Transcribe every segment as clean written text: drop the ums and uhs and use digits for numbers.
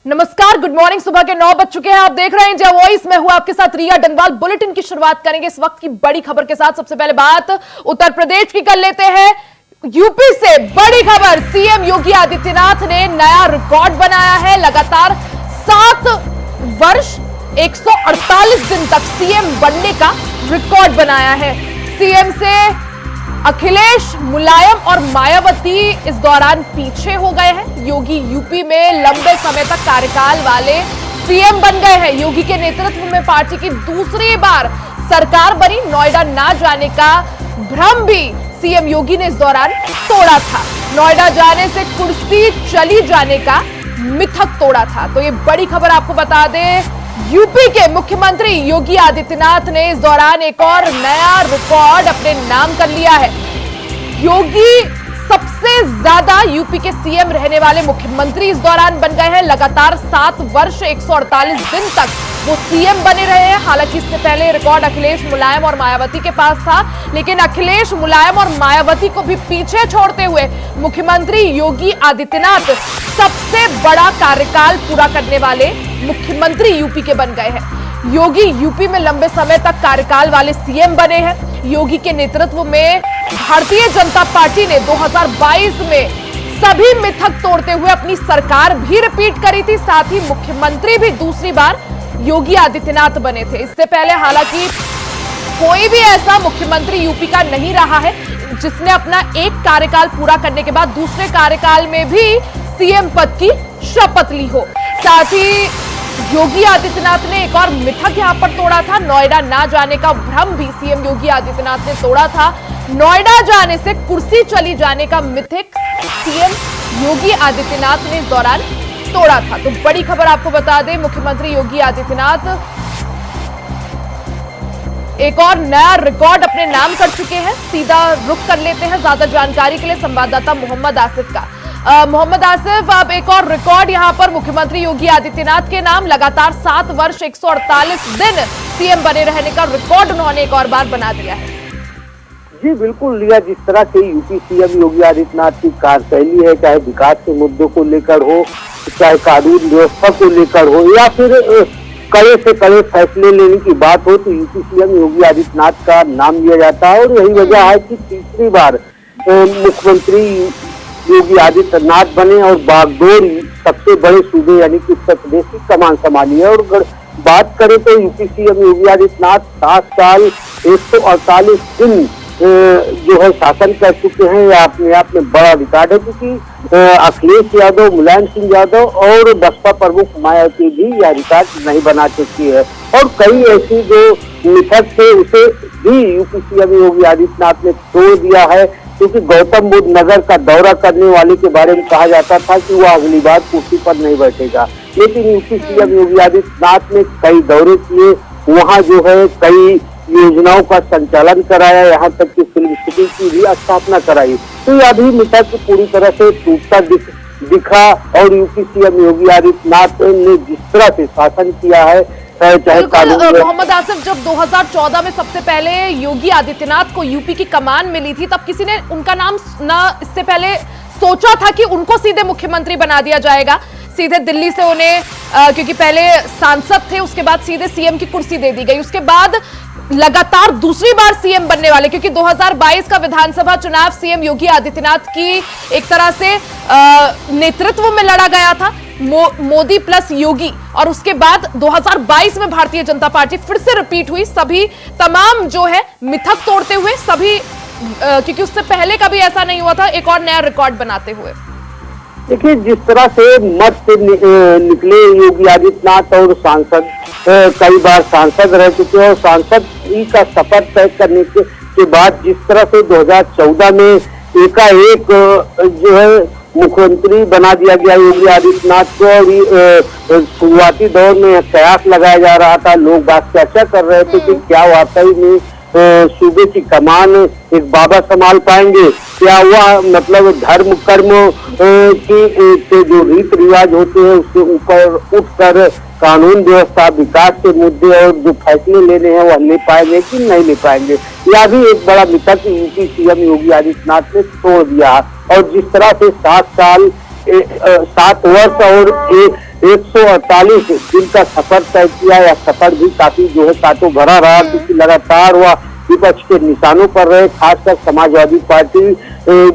नमस्कार, good morning. सुबह के 9 बज चुके हैं। आप देख रहे हैं इंडिया वॉइस में हूं आपके साथ रिया डंगवाल। बुलेटिन की शुरुआत करेंगे इस वक्त की बड़ी खबर के साथ। सबसे पहले बात उत्तर प्रदेश की कर लेते हैं। यूपी से बड़ी खबर, सीएम योगी आदित्यनाथ ने नया रिकॉर्ड बनाया है। लगातार 7 वर्ष 148 दिन तक सीएम बनने का रिकॉर्ड बनाया है। सीएम से अखिलेश, मुलायम और मायावती इस दौरान पीछे हो गए हैं। योगी यूपी में लंबे समय तक कार्यकाल वाले सीएम बन गए हैं। योगी के नेतृत्व में पार्टी की दूसरी बार सरकार बनी। नोएडा ना जाने का भ्रम भी सीएम योगी ने इस दौरान तोड़ा था। नोएडा जाने से कुर्सी चली जाने का मिथक तोड़ा था। तो ये बड़ी खबर आपको बता दें, यूपी के मुख्यमंत्री योगी आदित्यनाथ ने इस दौरान एक और नया रिकॉर्ड अपने नाम कर लिया है। योगी सबसे ज्यादा यूपी के सीएम रहने वाले मुख्यमंत्री इस दौरान बन गए हैं। लगातार 7 वर्ष 148 दिन तक वो सीएम बने रहे हैं। हालांकि इससे पहले रिकॉर्ड अखिलेश, मुलायम और मायावती के पास था, लेकिन अखिलेश, मुलायम और मायावती को भी पीछे छोड़ते हुए मुख्यमंत्री योगी आदित्यनाथ सबसे बड़ा कार्यकाल पूरा करने वाले मुख्यमंत्री यूपी के बन गए हैं। योगी यूपी में लंबे समय तक कार्यकाल वाले सीएम बने हैं। योगी के नेतृत्व में भारतीय जनता पार्टी ने 2022 में सभी मिथक तोड़ते हुए अपनी सरकार भी रिपीट करी थी। साथ ही मुख्यमंत्री भी दूसरी बार योगी आदित्यनाथ बने थे। इससे पहले हालांकि कोई भी ऐसा मुख्यमंत्री यूपी का नहीं रहा है जिसने अपना एक कार्यकाल पूरा करने के बाद दूसरे कार्यकाल में भी सीएम पद की शपथ ली हो। साथ ही योगी आदित्यनाथ ने एक और मिथक यहां पर तोड़ा था। नोएडा ना जाने का भ्रम भी सीएम योगी आदित्यनाथ ने तोड़ा था। नोएडा जाने से कुर्सी चली जाने का मिथक सीएम योगी आदित्यनाथ ने इस दौरान तोड़ा था। तो बड़ी खबर आपको बता दें, मुख्यमंत्री योगी आदित्यनाथ एक और नया रिकॉर्ड अपने नाम कर चुके हैं। सीधा रुख कर लेते हैं ज्यादा जानकारी के लिए संवाददाता मोहम्मद आसिफ का। मोहम्मद आसिफ, अब एक और रिकॉर्ड यहां पर मुख्यमंत्री योगी आदित्यनाथ के नाम। लगातार 7 वर्ष 148 दिन सीएम बने रहने का रिकॉर्ड उन्होंने एक और बार बना दिया है। जी बिल्कुल रिया, जिस तरह से यूपी सीएम योगी आदित्यनाथ की कार्यशैली है, चाहे विकास के मुद्दों को लेकर हो, चाहे कानून व्यवस्था को लेकर हो, या फिर कड़े से कड़े फैसले लेने की बात हो, तो यूपी सीएम योगी आदित्यनाथ का नाम लिया जाता है। और यही वजह है कि तीसरी बार मुख्यमंत्री योगी आदित्यनाथ बने और बागडोर सबसे बड़े सूबे यानी कि उत्तर प्रदेश की कमान संभाली है। और अगर बात करें तो यूपी सीएम योगी आदित्यनाथ 7 साल 148 दिन जो है शासन कर चुके हैं। यह अपने आप में बड़ा रिकॉर्ड है, क्योंकि अखिलेश यादव, मुलायम सिंह यादव और बसपा प्रमुख मायावती भी यह रिकॉर्ड नहीं बना चुकी है। और कई ऐसी जो मिथक थे उसे भी यूपी सीएम योगी आदित्यनाथ ने तोड़ दिया है। क्योंकि गौतम बुद्ध नगर का दौरा करने वाले के बारे में कहा जाता था कि वह अगली बार कुर्सी पर नहीं बैठेगा, लेकिन यूपी सीएम योगी आदित्यनाथ ने कई दौरे किए, वहां जो है कई योजनाओं का संचालन कराया, यहाँ तक कि फिल्म सिटी की भी स्थापना कराई। तो यह भी मिथक पूरी तरह से टूटता दिखा। और यूपी सीएम योगी आदित्यनाथ ने जिस तरह से शासन किया है, मोहम्मद आसिफ, जब 2014 में सबसे पहले योगी आदित्यनाथ को यूपी की कमान मिली थी, तब किसी ने उनका नाम ना इससे पहले सोचा था कि उनको सीधे मुख्यमंत्री बना दिया जाएगा। सीधे दिल्ली से उन्हें क्योंकि पहले सांसद थे, उसके बाद सीधे सीएम की कुर्सी दे दी गई। उसके बाद लगातार दूसरी बार सीएम बनने वाले, क्योंकि 2022 का विधानसभा चुनाव सीएम योगी आदित्यनाथ की एक तरह से नेतृत्व में लड़ा गया था, मोदी प्लस योगी। और उसके बाद 2022 में भारतीय जनता पार्टी फिर से रिपीट हुई, सभी तमाम जो है मिथक तोड़ते हुए, सभी क्योंकि उससे पहले कभी ऐसा नहीं हुआ था, एक और नया रिकॉर्ड बनाते हुए। देखिए, जिस तरह से मत से निकले योगी आदित्यनाथ और सांसद कई बार सांसद रह चुके हैं, और सांसद ही का शपथ तय करने के बाद जिस तरह से 2014 में एकाएक जो है मुख्यमंत्री बना दिया गया योगी आदित्यनाथ को। शुरुआती दौर में कयास लगाया जा रहा था, लोग बात चर्चा कर रहे थे कि क्या वाकई में सूबे की कमान एक बाबा संभाल पाएंगे, क्या हुआ मतलब धर्म कर्म की जो रीत रिवाज होते हैं उसके ऊपर उठकर कानून व्यवस्था, विकास के मुद्दे और जो फैसले लेने हैं वह ले पाएंगे कि नहीं ले पाएंगे। यह भी एक बड़ा मिथक यूपी सीएम योगी आदित्यनाथ ने तोड़ दिया। और जिस तरह से 7 वर्ष और 148 दिन का सफर तय किया। यह सफर भी काफी जो है कांटों भरा रहा, क्योंकि लगातार वह विपक्ष के निशानों पर रहे। खासकर समाजवादी पार्टी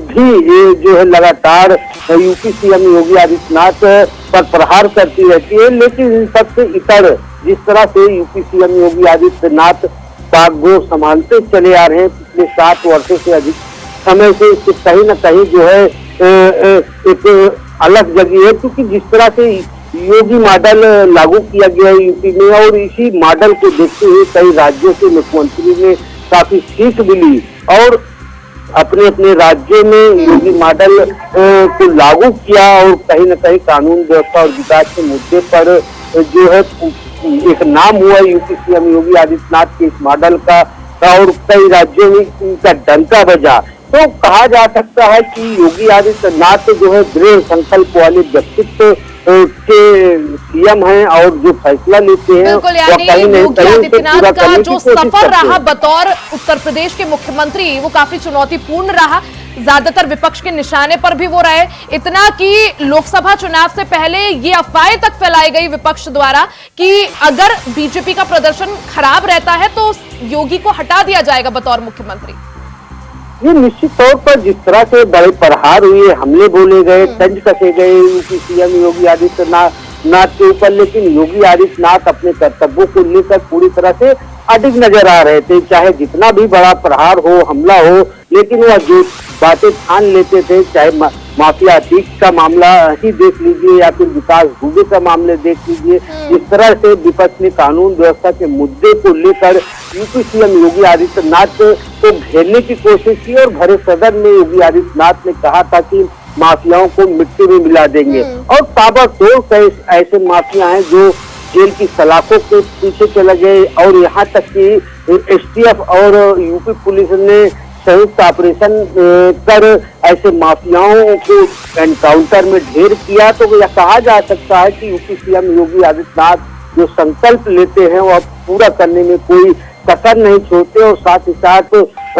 भी ये जो है लगातार यूपी सीएम योगी आदित्यनाथ पर प्रहार करती रहती है। लेकिन इन सबसे इतर जिस तरह से यूपी सीएम योगी आदित्यनाथ बागडोर संभालते चले आ रहे हैं पिछले 7 वर्षों से अधिक समय से, इससे कहीं न कहीं जो है एक अलग जगह है। क्योंकि जिस तरह से योगी मॉडल लागू किया गया है यूपी में, और इसी मॉडल को देखते हुए कई राज्यों के मुख्यमंत्री ने काफी सीख भी ली और अपने अपने राज्यों में योगी मॉडल को लागू किया। और कहीं न कहीं कानून व्यवस्था और विकास के मुद्दे पर जो है एक नाम हुआ यूपी सीएम योगी आदित्यनाथ के इस मॉडल का, और कई राज्यों में इनका डंका बजा। तो कहा जा सकता है कि योगी आदित्यनाथ जो है दृढ़ संकल्प वाले व्यक्तित्व के सीएम हैं, और जो फैसला लेते हैं बिल्कुल, यानी योगी आदित्यनाथ का जो सफर रहा बतौर उत्तर प्रदेश के मुख्यमंत्री वो काफी चुनौतीपूर्ण रहा। ज्यादातर विपक्ष के निशाने पर भी वो रहे, इतना कि लोकसभा चुनाव से पहले ये अफवाहें तक फैलाई गई विपक्ष द्वारा कि अगर बीजेपी का प्रदर्शन खराब रहता है तो योगी को हटा दिया जाएगा बतौर मुख्यमंत्री। ये निश्चित तौर पर जिस तरह से बड़े प्रहार हुए, हमले बोले गए, तंज कसे गए यूपी सीएम योगी आदित्यनाथ के ऊपर, लेकिन योगी आदित्यनाथ अपने कर्तव्यों को लेकर पूरी तरह से अडिग नजर आ रहे थे। चाहे जितना भी बड़ा प्रहार हो, हमला हो, लेकिन वह जो बातें ठान लेते थे, चाहे माफिया अतीक का मामला ही देख लीजिए या फिर विकास दुबे का मामले देख लीजिए, इस तरह से विपक्ष ने कानून व्यवस्था के मुद्दे को लेकर यूपी सीएम योगी आदित्यनाथ को घेरने की कोशिश की। और भरे सदन में योगी आदित्यनाथ ने कहा था कि माफियाओं को मिट्टी में मिला देंगे, और ताबड़तोड़ कई ऐसे माफिया हैं जो जेल की सलाखों के पीछे चले गए। और यहाँ तक कि एसटीएफ और यूपी पुलिस ने संयुक्त ऑपरेशन कर ऐसे माफियाओं को एनकाउंटर में ढेर किया। तो यह कहा जा सकता है कि यूपी सीएम योगी आदित्यनाथ जो संकल्प लेते हैं वह पूरा करने में कोई कसर नहीं छोड़ते। और साथ ही साथ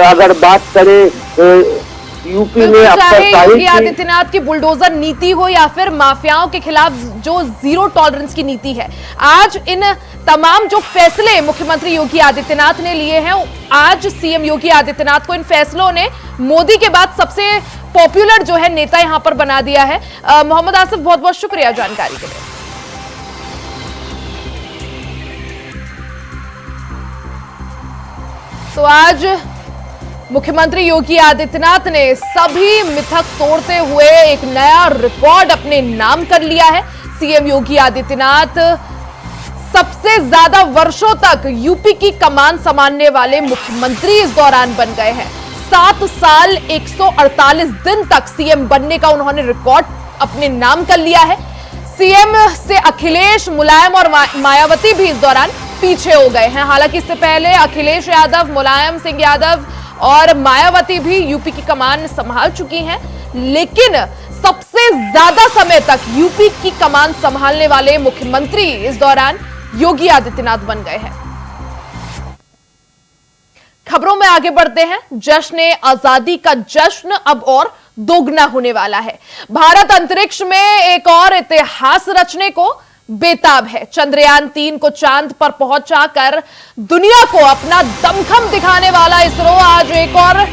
अगर बात करें यूपी में योगी आदित्यनाथ की बुलडोजर नीति हो या फिर माफियाओं के खिलाफ जो जीरो टॉलरेंस की नीति है, आज इन तमाम जो फैसले मुख्यमंत्री योगी आदित्यनाथ ने लिए हैं, आज सीएम योगी आदित्यनाथ को इन फैसलों ने मोदी के बाद सबसे पॉपुलर जो है नेता यहां पर बना दिया है। मोहम्मद आसिफ, बहुत बहुत शुक्रिया जानकारी के लिए। तो आज मुख्यमंत्री योगी आदित्यनाथ ने सभी मिथक तोड़ते हुए एक नया रिकॉर्ड अपने नाम कर लिया है। सीएम योगी आदित्यनाथ सबसे ज्यादा वर्षों तक यूपी की कमान संभालने वाले मुख्यमंत्री इस दौरान बन गए हैं। 7 साल 148 दिन तक सीएम बनने का उन्होंने रिकॉर्ड अपने नाम कर लिया है। सीएम से अखिलेश, मुलायम और मायावती भी इस दौरान पीछे हो गए हैं। हालांकि इससे पहले अखिलेश यादव, मुलायम सिंह यादव और मायावती भी यूपी की कमान संभाल चुकी हैं, लेकिन सबसे ज्यादा समय तक यूपी की कमान संभालने वाले मुख्यमंत्री इस दौरान योगी आदित्यनाथ बन गए हैं। खबरों में आगे बढ़ते हैं। जश्न आजादी का जश्न अब और दोगुना होने वाला है। भारत अंतरिक्ष में एक और इतिहास रचने को बेताब है। चंद्रयान 3 को चांद पर पहुंचाकर दुनिया को अपना दमखम दिखाने वाला इसरो आज एक और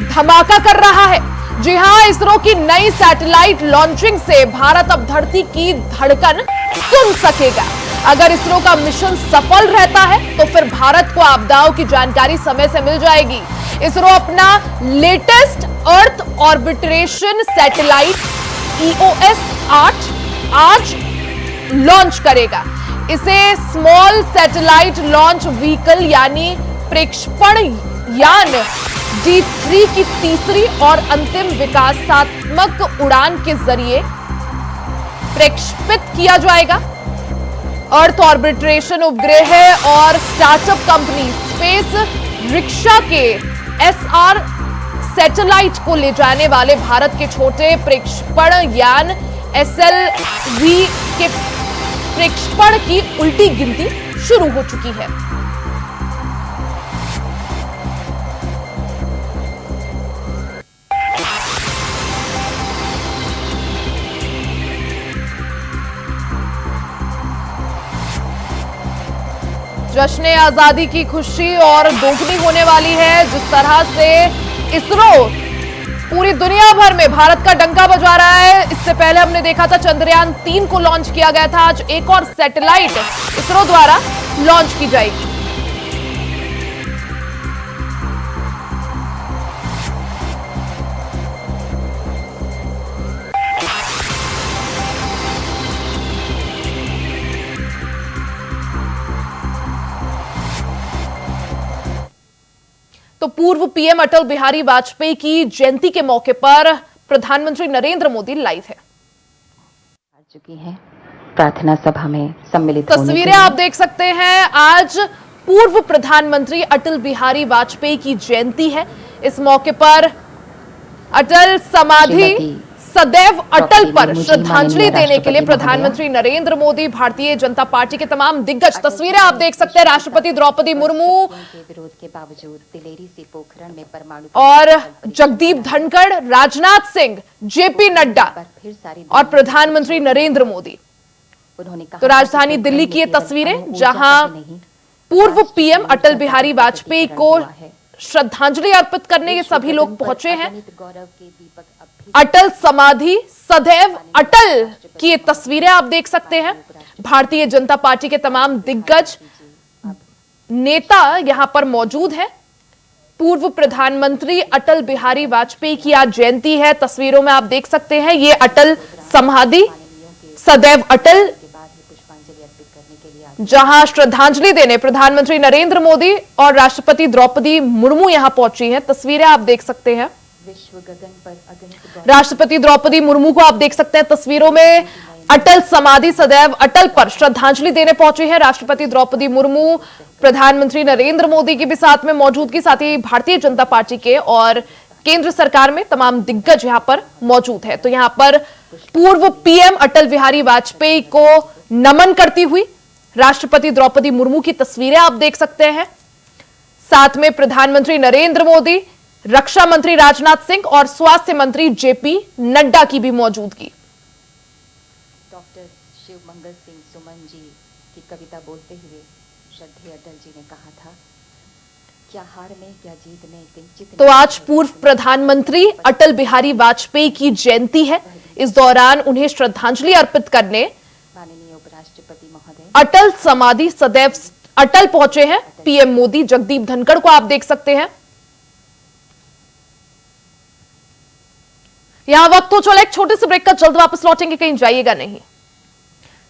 धमाका कर रहा है। जी हां, इसरो की नई सैटेलाइट लॉन्चिंग से भारत अब धरती की धड़कन सुन सकेगा। अगर इसरो का मिशन सफल रहता है तो फिर भारत को आपदाओं की जानकारी समय से मिल जाएगी। इसरो अपना लेटेस्ट अर्थ ऑर्बिटेशन सैटेलाइट EOS-8 आज लॉन्च करेगा। इसे स्मॉल सैटेलाइट लॉन्च व्हीकल यानी प्रक्षेपण यान D3 की तीसरी और अंतिम विकासात्मक उड़ान के जरिए प्रक्षेपित किया जाएगा। अर्थ ऑर्बिटेशन उपग्रह और स्टार्टअप कंपनी स्पेस रिक्शा के SR सैटेलाइट को ले जाने वाले भारत के छोटे प्रक्षेपण यान SLV के प्रक्षेपण की उल्टी गिनती शुरू हो चुकी है। जश्न आजादी की खुशी और दोगुनी होने वाली है। जिस तरह से इसरो पूरी दुनिया भर में भारत का डंका बजा रहा है। इससे पहले हमने देखा था चंद्रयान 3 को लॉन्च किया गया था। आज एक और सैटेलाइट इसरो द्वारा लॉन्च की जाएगी। तो पूर्व पीएम अटल बिहारी वाजपेयी की जयंती के मौके पर प्रधानमंत्री नरेंद्र मोदी लाइव है। चुकी है प्रार्थना सभा में सम्मिलित होने तस्वीरें आप देख सकते हैं। आज पूर्व प्रधानमंत्री अटल बिहारी वाजपेयी की जयंती है। इस मौके पर अटल समाधि सदैव अटल पर श्रद्धांजलि देने के लिए प्रधानमंत्री नरेंद्र मोदी, भारतीय जनता पार्टी के तमाम दिग्गज, तस्वीरें आप देख सकते हैं। राष्ट्रपति द्रौपदी मुर्मू विरोध के बावजूद दिलेरी से पोखरण में परमाणु और जगदीप धनखड़, राजनाथ सिंह, जेपी नड्डा और प्रधानमंत्री नरेंद्र मोदी। तो राजधानी दिल्ली की ये तस्वीरें जहां पूर्व पीएम अटल बिहारी वाजपेयी को श्रद्धांजलि अर्पित करने ये सभी लोग पहुंचे हैं। अटल समाधि सदैव अटल की ये तस्वीरें आप देख सकते हैं। भारतीय जनता पार्टी के तमाम दिग्गज नेता यहां पर मौजूद हैं। पूर्व प्रधानमंत्री अटल बिहारी वाजपेयी की आज जयंती है। तस्वीरों में आप देख सकते हैं ये अटल समाधि सदैव अटल, जहां श्रद्धांजलि देने प्रधानमंत्री नरेंद्र मोदी और राष्ट्रपति द्रौपदी मुर्मू यहां पहुंची हैं। तस्वीरें आप देख सकते हैं। विश्व गगन पर अगणित राष्ट्रपति द्रौपदी मुर्मू को आप देख सकते हैं तस्वीरों में। अटल समाधि सदैव अटल पर श्रद्धांजलि देने पहुंची है राष्ट्रपति द्रौपदी मुर्मू। प्रधानमंत्री नरेंद्र मोदी की भी साथ में मौजूदगी, साथ ही भारतीय जनता पार्टी के और केंद्र सरकार में तमाम दिग्गज यहां पर मौजूद है। तो यहां पर पूर्व पीएम अटल बिहारी वाजपेयी को नमन करती हुई राष्ट्रपति द्रौपदी मुर्मू की तस्वीरें आप देख सकते हैं। साथ में प्रधानमंत्री नरेंद्र मोदी, रक्षा मंत्री राजनाथ सिंह और स्वास्थ्य मंत्री जेपी नड्डा की भी मौजूदगी। डॉक्टर शिव मंगल सिंह सुमन जी की कविता बोलते हुए श्रद्धेय अटल जी ने कहा था, क्या हार में क्या जीत में किंचित। तो आज पूर्व प्रधानमंत्री अटल बिहारी वाजपेयी की जयंती है। इस दौरान उन्हें श्रद्धांजलि अर्पित करने माननीय उपराष्ट्रपति महोदय अटल समाधि सदैव अटल पहुंचे हैं पीएम मोदी। जगदीप धनखड़ को आप देख सकते हैं। यहां वक्त हो चला एक छोटे से ब्रेक का, जल्द वापस लौटेंगे, कहीं जाइएगा नहीं।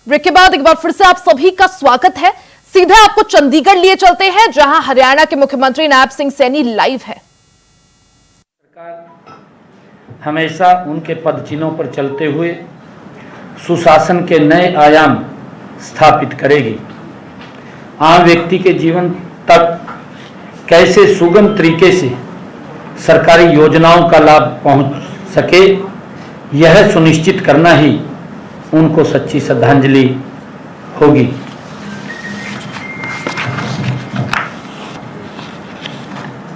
ब्रेक के बाद एक बार फिर से आप सभी का स्वागत है। सीधे आपको चंडीगढ़ लिए चलते हैं जहां हरियाणा के मुख्यमंत्री नायब सिंह सैनी लाइव है। सरकार हमेशा उनके पदचिन्हों पर चलते हुए सुशासन के नए आयाम स्थापित करेगी। आम व्यक्ति के जीवन तक कैसे सुगम तरीके से सरकारी योजनाओं का लाभ पहुंच सके, यह सुनिश्चित करना ही उनको सच्ची श्रद्धांजलि होगी।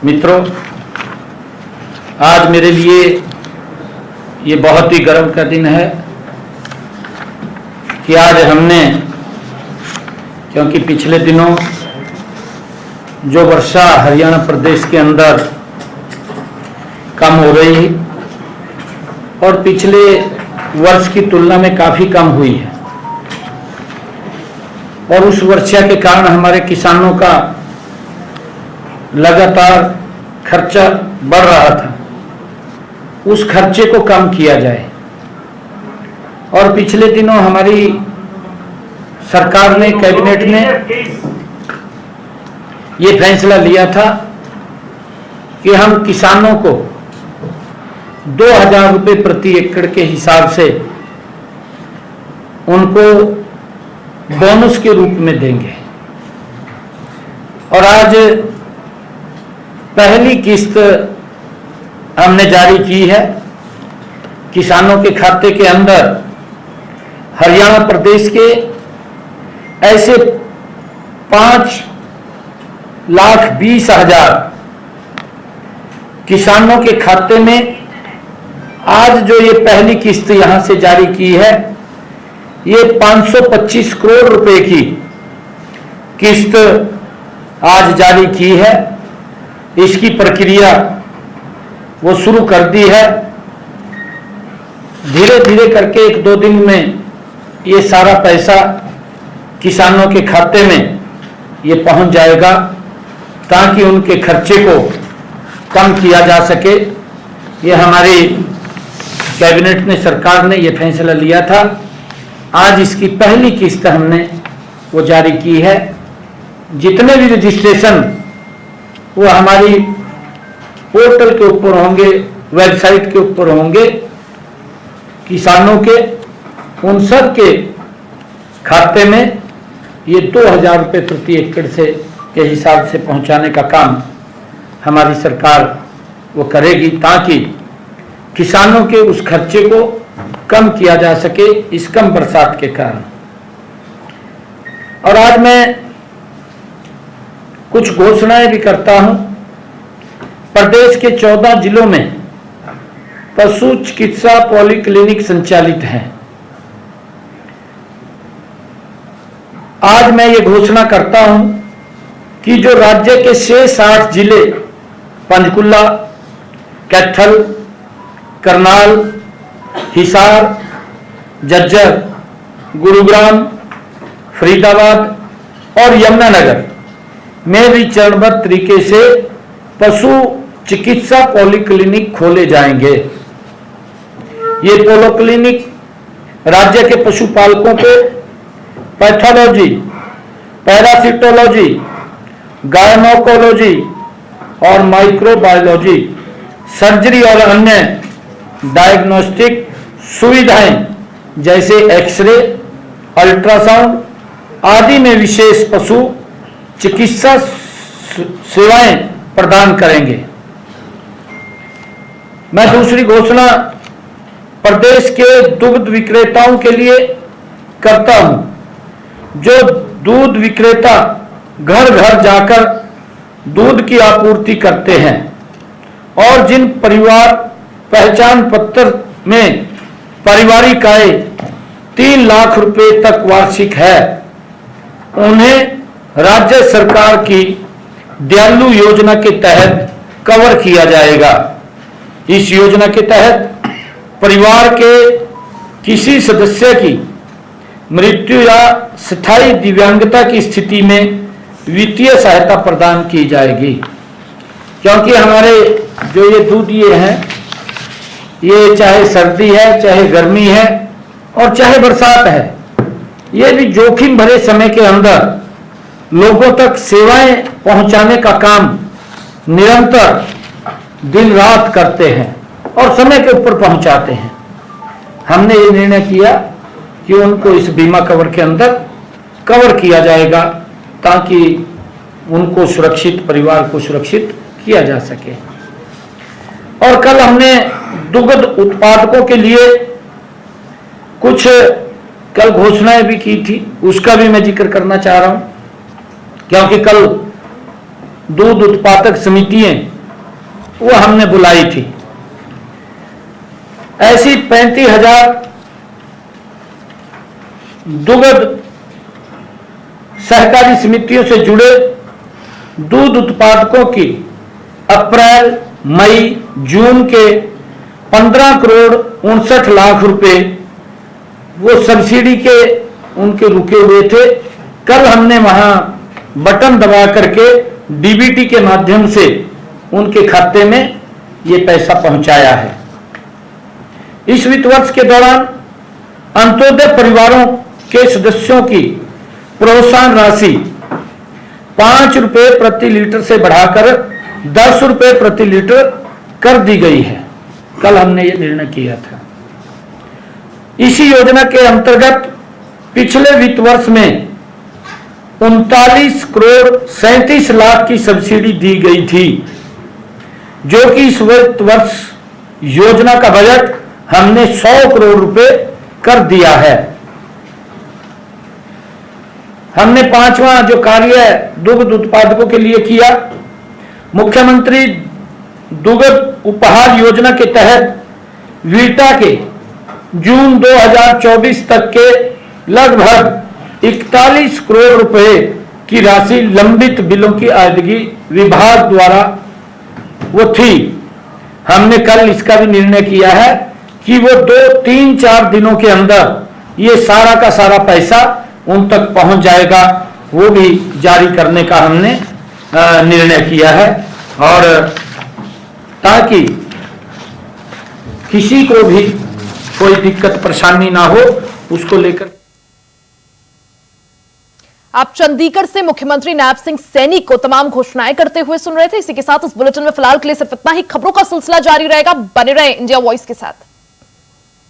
मित्रों, आज मेरे लिए ये बहुत ही गर्व का दिन है कि आज हमने, क्योंकि पिछले दिनों जो वर्षा हरियाणा प्रदेश के अंदर कम हो रही और पिछले वर्ष की तुलना में काफी कम हुई है, और उस वर्षा के कारण हमारे किसानों का लगातार खर्चा बढ़ रहा था, उस खर्चे को कम किया जाए। और पिछले दिनों हमारी सरकार ने, कैबिनेट ने ये फैसला लिया था कि हम किसानों को 2000 रुपये प्रति एकड़ के हिसाब से उनको बोनस के रूप में देंगे। और आज पहली किस्त हमने जारी की है। किसानों के खाते के अंदर हरियाणा प्रदेश के ऐसे 5,20,000 किसानों के खाते में आज जो ये पहली किस्त यहां से जारी की है, ये 525 करोड़ रुपए की किस्त आज जारी की है, इसकी प्रक्रिया वो शुरू कर दी है। धीरे धीरे करके 1-2 दिन में ये सारा पैसा किसानों के खाते में ये पहुंच जाएगा, ताकि उनके खर्चे को कम किया जा सके। ये हमारी कैबिनेट ने, सरकार ने ये फैसला लिया था। आज इसकी पहली किस्त हमने वो जारी की है। जितने भी रजिस्ट्रेशन वो हमारी पोर्टल के ऊपर होंगे, वेबसाइट के ऊपर होंगे किसानों के, उन सब के खाते में ये 2000 रुपये प्रति एकड़ से के हिसाब से पहुंचाने का काम हमारी सरकार वो करेगी, ताकि किसानों के उस खर्चे को कम किया जा सके इस कम बरसात के कारण। और आज मैं कुछ घोषणाएं भी करता हूं। प्रदेश के 14 जिलों में पशु चिकित्सा पॉलीक्लिनिक संचालित हैं। आज मैं ये घोषणा करता हूं कि जो राज्य के शेष 8 जिले पंचकुला, कैथल, करनाल, हिसार, झज्जर, गुरुग्राम, फरीदाबाद और यमुनानगर में भी चरणबद्ध तरीके से पशु चिकित्सा पॉलीक्लिनिक खोले जाएंगे। ये पॉलीक्लिनिक राज्य के पशुपालकों को पैथोलॉजी, पैरासिटोलॉजी, गायनोकोलॉजी और माइक्रोबायोलॉजी, सर्जरी और अन्य डायग्नोस्टिक सुविधाएं जैसे एक्सरे, अल्ट्रासाउंड आदि में विशेष पशु चिकित्सा सेवाएं प्रदान करेंगे। मैं दूसरी घोषणा प्रदेश के दुग्ध विक्रेताओं के लिए करता हूं। जो दूध विक्रेता घर घर जाकर दूध की आपूर्ति करते हैं और जिन परिवार पहचान पत्र में पारिवारिक आय 3 लाख रुपए तक वार्षिक है, उन्हें राज्य सरकार की दयालु योजना के तहत कवर किया जाएगा। इस योजना के तहत परिवार के किसी सदस्य की मृत्यु या स्थायी दिव्यांगता की स्थिति में वित्तीय सहायता प्रदान की जाएगी। क्योंकि हमारे जो ये दूध ये हैं, ये चाहे सर्दी है, चाहे गर्मी है और चाहे बरसात है, ये भी जोखिम भरे समय के अंदर लोगों तक सेवाएं पहुंचाने का काम निरंतर दिन रात करते हैं और समय के ऊपर पहुंचाते हैं। हमने ये निर्णय किया कि उनको इस बीमा कवर के अंदर कवर किया जाएगा, ताकि उनको सुरक्षित, परिवार को सुरक्षित किया जा सके। और कल हमने दुग्ध उत्पादकों के लिए कुछ कल घोषणाएं भी की थी, उसका भी मैं जिक्र करना चाह रहा हूं। क्योंकि कल दूध उत्पादक समितियां वो हमने बुलाई थी। ऐसी 35,000 दुग्ध सहकारी समितियों से जुड़े दूध उत्पादकों की अप्रैल, मई, जून के 15 करोड़ 59 लाख रुपए वो सब्सिडी के उनके रुके हुए थे। कल हमने वहां बटन दबा करके डीबीटी के माध्यम से उनके खाते में ये पैसा पहुंचाया है। इस वित्त वर्ष के दौरान अंत्योदय परिवारों के सदस्यों की प्रोत्साहन राशि 5 रुपए प्रति लीटर से बढ़ाकर 10 रुपए प्रति लीटर कर दी गई है। कल हमने ये निर्णय किया था। इसी योजना के अंतर्गत पिछले वित्त वर्ष में 39 करोड़ 37 लाख की सब्सिडी दी गई थी, जो कि इस वित्त वर्ष योजना का बजट हमने 100 करोड़ रुपए कर दिया है। हमने 5वां जो कार्य दुग्ध उत्पादकों के लिए किया, मुख्यमंत्री दुग्ध उपहार योजना के तहत वीटा के जून 2024 तक के लगभग 41 करोड़ रुपए की राशि लंबित बिलों की अदायगी विभाग द्वारा वो थी। हमने कल इसका भी निर्णय किया है कि वो 2-3-4 दिनों के अंदर ये सारा का सारा पैसा उन तक पहुंच जाएगा, वो भी जारी करने का हमने निर्णय किया है, और ताकि किसी को भी कोई दिक्कत परेशानी ना हो उसको लेकर। आप चंडीगढ़ से मुख्यमंत्री नायब सिंह सैनी को तमाम घोषणाएं करते हुए सुन रहे थे। इसी के साथ इस बुलेटिन में फिलहाल के लिए सिर्फ इतना ही। खबरों का सिलसिला जारी रहेगा, बने रहे इंडिया वॉइस के साथ।